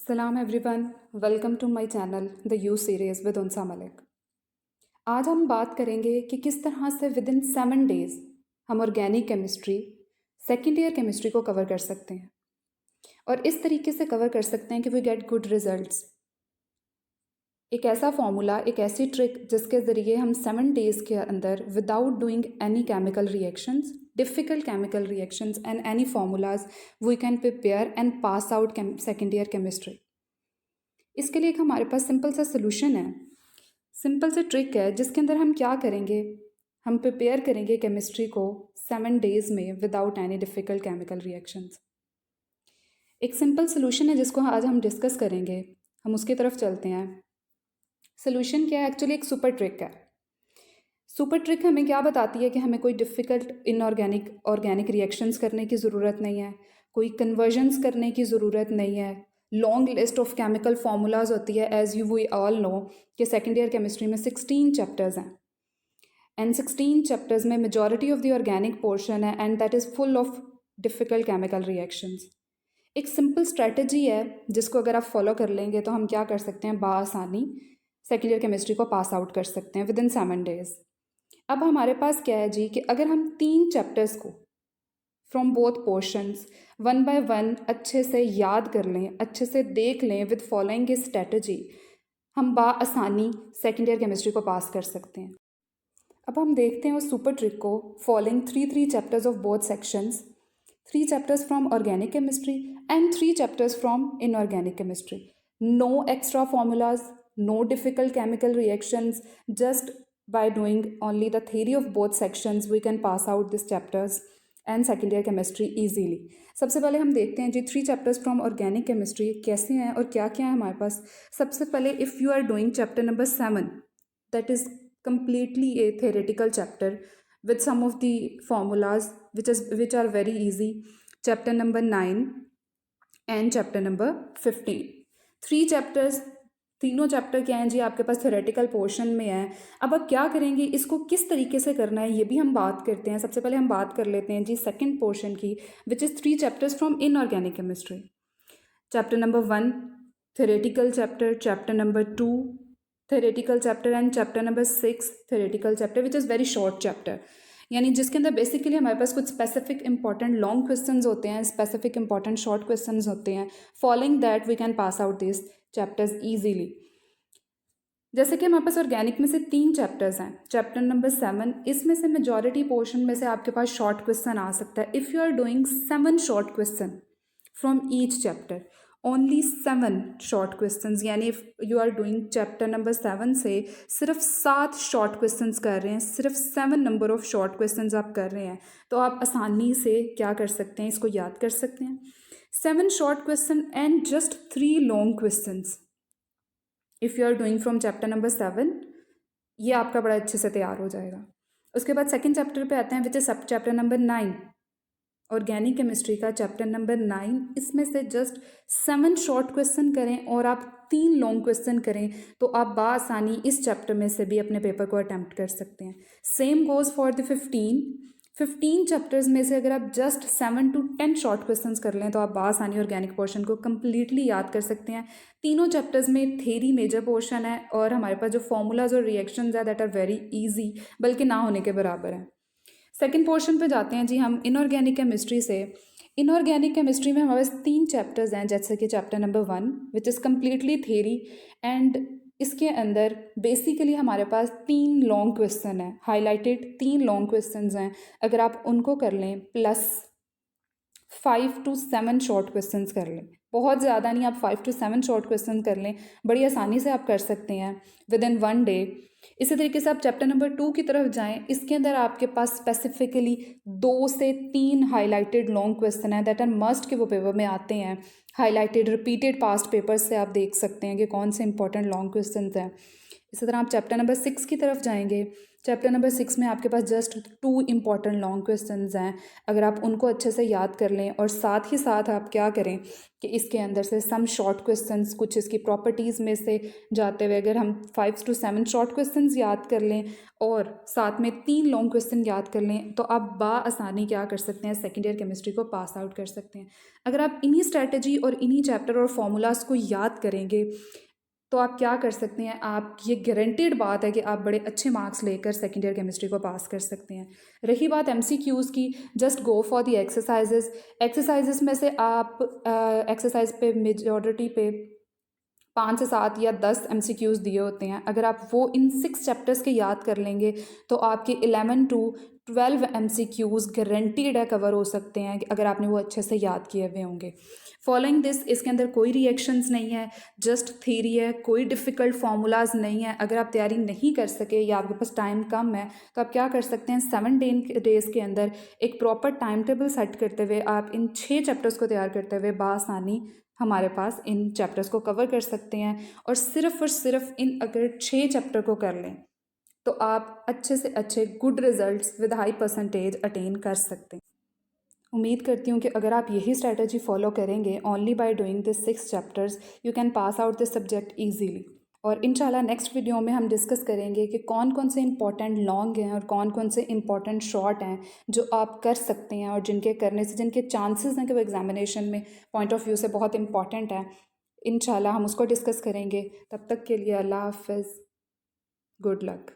सलाम everyone, welcome to my channel the you series with Unsa Malik. आज हम बात करेंगे कि किस तरह से विद इन 7 डेज़ हम organic chemistry second year chemistry को कवर कर सकते हैं और इस तरीके से कवर कर सकते हैं कि वी गेट गुड रिजल्ट्स। एक ऐसा फॉर्मूला, एक ऐसी ट्रिक जिसके ज़रिए हम 7 डेज़ के अंदर without doing any chemical reactions, difficult chemical reactions and any formulas we can prepare and pass out second year chemistry. इसके लिए एक हमारे पास सिंपल सा सोल्यूशन है, सिंपल सा ट्रिक है जिसके अंदर हम क्या करेंगे, हम प्रिपेयर करेंगे केमिस्ट्री को 7 डेज़ में without any difficult chemical reactions. एक सिंपल सोल्यूशन है जिसको आज हम डिस्कस करेंगे, हम उसकी तरफ चलते हैं। सोल्यूशन क्या है? एक्चुअली एक सुपर ट्रिक है। सुपर ट्रिक हमें क्या बताती है कि हमें कोई डिफ़िकल्ट इनऑर्गेनिक ऑर्गेनिक रिएक्शंस करने की ज़रूरत नहीं है, कोई कन्वर्जन्स करने की ज़रूरत नहीं है। Long list of chemical formulas होती है, as you we all know कि सेकेंड ईयर केमिस्ट्री में 16 चैप्टर्स हैं एंड 16 चैप्टर्स में majority of the organic portion है and that is full of difficult chemical reactions. एक सिंपल स्ट्रेटजी है जिसको अगर आप फॉलो कर लेंगे तो हम क्या कर सकते हैं, बासानी सेकेंड ईयर केमिस्ट्री को पास आउट कर सकते हैं विद इन 7 डेज़। अब हमारे पास क्या है जी कि अगर हम 3 चैप्टर्स को फ्रॉम बोथ पोर्शंस 1 बाय 1 अच्छे से याद कर लें, अच्छे से देख लें विद फॉलोइंग ए स्ट्रेटजी, हम आसानी सेकेंड ईयर केमिस्ट्री को पास कर सकते हैं। अब हम देखते हैं उस सुपर ट्रिक को। Following 3 chapters of both sections, 3 chapters from organic chemistry and 3 chapters from inorganic chemistry. No extra formulas, no difficult chemical reactions, just by doing only the theory of both sections we can pass out these chapters and second year chemistry easily. सबसे पहले हम देखते हैं जी 3 chapters from organic chemistry कैसे हैं और क्या क्या है हमारे पास। सबसे पहले if you are doing chapter number 7, that is completely a theoretical chapter with some of the formulas which are very easy. Chapter number 9 and chapter number 15, 3 chapters, तीनों चैप्टर क्या हैं जी आपके पास थ्योरेटिकल पोर्शन में है। अब आप क्या करेंगे, इसको किस तरीके से करना है ये भी हम बात करते हैं। सबसे पहले हम बात कर लेते हैं जी सेकंड पोर्शन की, which is 3 chapters from inorganic chemistry. Chapter number 1 theoretical chapter, chapter number 2 theoretical chapter and chapter number 6 theoretical chapter which is very short chapter, यानी जिसके अंदर बेसिकली हमारे पास कुछ स्पेसिफिक इंपॉर्टेंट लॉन्ग क्वेश्चंस होते हैं, specific important short questions होते हैं। Following that we can pass out this chapters easily. जैसे कि हमारे पास ऑर्गेनिक में से 3 चैप्टर्स हैं, चैप्टर नंबर 7, इसमें से मेजॉरिटी पोर्शन में से आपके पास शॉर्ट क्वेश्चन आ सकता है। If you are doing 7 short question from each chapter, only 7 short questions, यानी if you are doing chapter number 7 से सिर्फ 7 शॉर्ट क्वेश्चंस कर रहे हैं, सिर्फ 7 नंबर ऑफ शॉर्ट क्वेश्चंस आप कर रहे हैं, तो आप आसानी से क्या कर सकते हैं, इसको याद कर सकते हैं। 7 short question and just 3 long questions if you are doing from chapter number 7, ये आपका बड़ा अच्छे से तैयार हो जाएगा। उसके बाद सेकेंड चैप्टर पे आते हैं विच इज सब चैप्टर नंबर 9, ऑर्गेनिक केमिस्ट्री का चैप्टर नंबर 9। इसमें से जस्ट 7 शॉर्ट क्वेश्चन करें और आप 3 लॉन्ग क्वेश्चन करें तो आप बासानी इस चैप्टर में से भी अपने पेपर को अटैम्प्ट कर सकते हैं। Same goes for the 15 chapters में से अगर आप जस्ट 7 to 10 शॉर्ट क्वेश्चंस कर लें तो आप बासानी ऑर्गेनिक पोर्शन को कम्प्लीटली याद कर सकते हैं। तीनों चैप्टर्स में थेरी मेजर पोर्शन है और हमारे पास जो फॉर्मूलाज और रिएक्शंस है दैट आर वेरी इजी, बल्कि ना होने के बराबर है। सेकेंड पोर्शन पे जाते हैं जी हम इनऑर्गेनिक केमिस्ट्री से। इनऑर्गेनिक केमिस्ट्री में हमारे पास 3 चैप्टर्स हैं, जैसे कि chapter number 1 which is completely theory and इसके अंदर बेसिकली हमारे पास 3 लॉन्ग क्वेश्चन हैं, हाईलाइटेड 3 लॉन्ग क्वेश्चंस हैं। अगर आप उनको कर लें प्लस 5 to 7 शॉर्ट क्वेश्चंस कर लें, बहुत ज़्यादा नहीं, आप 5 to 7 शॉर्ट क्वेश्चन कर लें, बड़ी आसानी से आप कर सकते हैं विद इन 1 डे। इसी तरीके से आप चैप्टर नंबर 2 की तरफ जाएं, इसके अंदर आपके पास स्पेसिफिकली 2 से 3 हाईलाइटेड लॉन्ग क्वेश्चन है दैट आर मस्ट के वो पेपर में आते हैं, हाईलाइटेड रिपीटेड पास्ट पेपर्स से आप देख सकते हैं कि कौन से इंपॉर्टेंट लॉन्ग क्वेश्चन हैं। इसी तरह आप चैप्टर नंबर 6 की तरफ जाएंगे, चैप्टर नंबर 6 में आपके पास जस्ट 2 इम्पॉर्टेंट लॉन्ग क्वेश्चंस हैं। अगर आप उनको अच्छे से याद कर लें और साथ ही साथ आप क्या करें कि इसके अंदर से सम शॉर्ट क्वेश्चंस, कुछ इसकी प्रॉपर्टीज़ में से जाते हुए अगर हम 5 to 7 शॉर्ट क्वेश्चंस याद कर लें और साथ में 3 लॉन्ग क्वेश्चन याद कर लें, तो आप बाआसानी क्या कर सकते हैं, सेकेंड ईयर केमिस्ट्री को पास आउट कर सकते हैं। अगर आप इन्हीं स्ट्रैटेजी और इन्हीं चैप्टर और फॉर्मूलाज को याद करेंगे तो आप क्या कर सकते हैं, आप ये गारंटेड बात है कि आप बड़े अच्छे मार्क्स लेकर सेकेंड ईयर केमिस्ट्री को पास कर सकते हैं। रही बात एमसीक्यूज़ की, just go for the exercises में से आप एक्सरसाइज पे मेजॉरिटी पे 5 से 7 या 10 एमसीक्यूज़ दिए होते हैं। अगर आप वो इन 6 चैप्टर्स के याद कर लेंगे तो आपके 11 to 12 एमसीक्यूज़ गारंटीड है कवर हो सकते हैं अगर आपने वो अच्छे से याद किए हुए होंगे। फॉलोइंग दिस, इसके अंदर कोई रिएक्शंस नहीं है, जस्ट थ्योरी है, कोई डिफ़िकल्ट फार्मूलाज नहीं है। अगर आप तैयारी नहीं कर सके या आपके पास टाइम कम है तो आप क्या कर सकते हैं, 7 डेज़ के अंदर एक प्रॉपर टाइम टेबल सेट करते हुए आप इन 6 चैप्टर्स को तैयार करते हुए बासानी हमारे पास इन चैप्टर्स को कवर कर सकते हैं। और सिर्फ इन अगर 6 चैप्टर को कर लें तो आप अच्छे से अच्छे good results with high percentage attain कर सकते हैं। उम्मीद करती हूँ कि अगर आप यही स्ट्रैटेजी फॉलो करेंगे, only by doing this 6 chapters you can pass out this subject easily. और इंशाल्लाह नेक्स्ट वीडियो में हम डिस्कस करेंगे कि कौन कौन से इंपॉर्टेंट लॉन्ग हैं और कौन कौन से इंपॉर्टेंट शॉर्ट हैं जो आप कर सकते हैं और जिनके करने से जिनके चांसेस हैं कि वो एग्जामिनेशन में पॉइंट ऑफ व्यू से बहुत इंपॉर्टेंट है। इंशाल्लाह हम उसको डिस्कस करेंगे। तब तक के लिए अल्लाह हाफ़िज़, गुड लक।